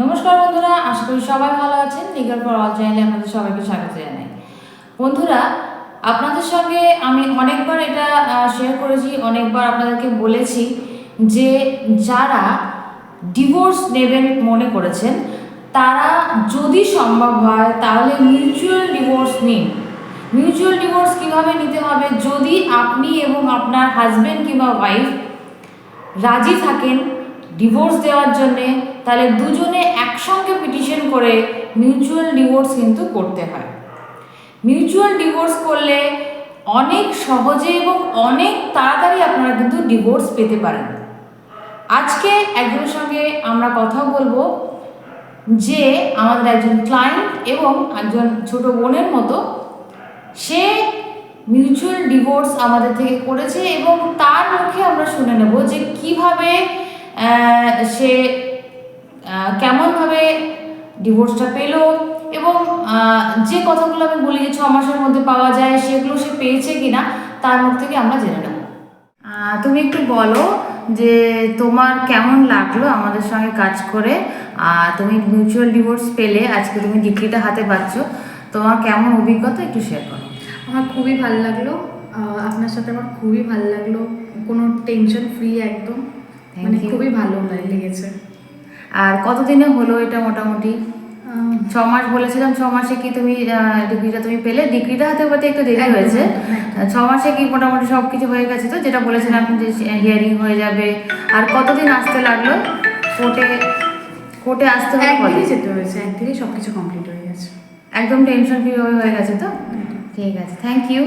নমস্কার বন্ধুরা, আশা করি সবাই ভালো আছেন। লিগাল ফর অল চ্যানেলে আপনাদের সবাইকে স্বাগত জানাই। বন্ধুরা, আপনাদের সঙ্গে আমি অনেকবার এটা শেয়ার করেছি, অনেকবার আপনাদেরকে বলেছি যে যারা ডিভোর্স নেবেন মনে করেছেন তারা যদি সম্ভব হয় তাহলে মিউচুয়াল ডিভোর্স নিন। মিউচুয়াল ডিভোর্স কীভাবে নিতে হবে? যদি আপনি এবং আপনার হাজব্যান্ড কিংবা ওয়াইফ রাজি থাকেন ডিভোর্স দেওয়ার জন্যে, তাহলে দুজনে একসঙ্গে পিটিশন করে মিউচুয়াল ডিভোর্স কিন্তু করতে হয়। মিউচুয়াল ডিভোর্স করলে অনেক সহজে এবং অনেক তাড়াতাড়ি আপনারা কিন্তু ডিভোর্স পেতে পারেন। আজকে একজনের সঙ্গে আমরা কথা বলবো যে আমাদের একজন ক্লায়েন্ট এবং একজন ছোট বোনের মতো, সে মিউচুয়াল ডিভোর্স আমাদের থেকে করেছে এবং তার মুখে আমরা শুনে নেব যে কিভাবে সে কেমনভাবে ডিভোর্সটা পেল এবং যে কথাগুলো আমি বলি যে 6 মাসের মধ্যে পাওয়া যায় সেগুলো সে পেয়েছে কিনা তার মুখ থেকে আমরা জেনে নেব। তুমি একটু বলো যে তোমার কেমন লাগলো আমাদের সঙ্গে কাজ করে। তুমি মিউচুয়াল ডিভোর্স পেলে, আজকে তুমি ডিগ্রিটা হাতে পাচ্ছ, তোমার কেমন অভিজ্ঞতা একটু শেয়ার করো। আমার খুবই ভালো লাগলো, আপনার সাথে আমার খুবই ভালো লাগলো, কোনো টেনশন ফ্রি একদম, মানে খুবই ভালো লেগেছে। আর কতদিনে হলো এটা? মোটামুটি 6 মাস বলেছিলাম। 6 মাসে কি তুমি ডিগ্রিটা তুমি পেলে? ডিগ্রিটা হাতে পাতে একটু দেরি হয়েছে। 6 মাসে কি মোটামুটি সব কিছু হয়ে গেছে তো? যেটা বলেছিলাম যে হিয়ারিং হয়ে যাবে। আর কতদিন আসতে লাগলো কোর্টে আসতে? একদিনই যেতে হয়েছে, একদিনই সব কিছু কমপ্লিট হয়ে গেছে। একদম টেনশন ফ্রি হয়ে গেছে তো? ঠিক আছে, থ্যাংক ইউ।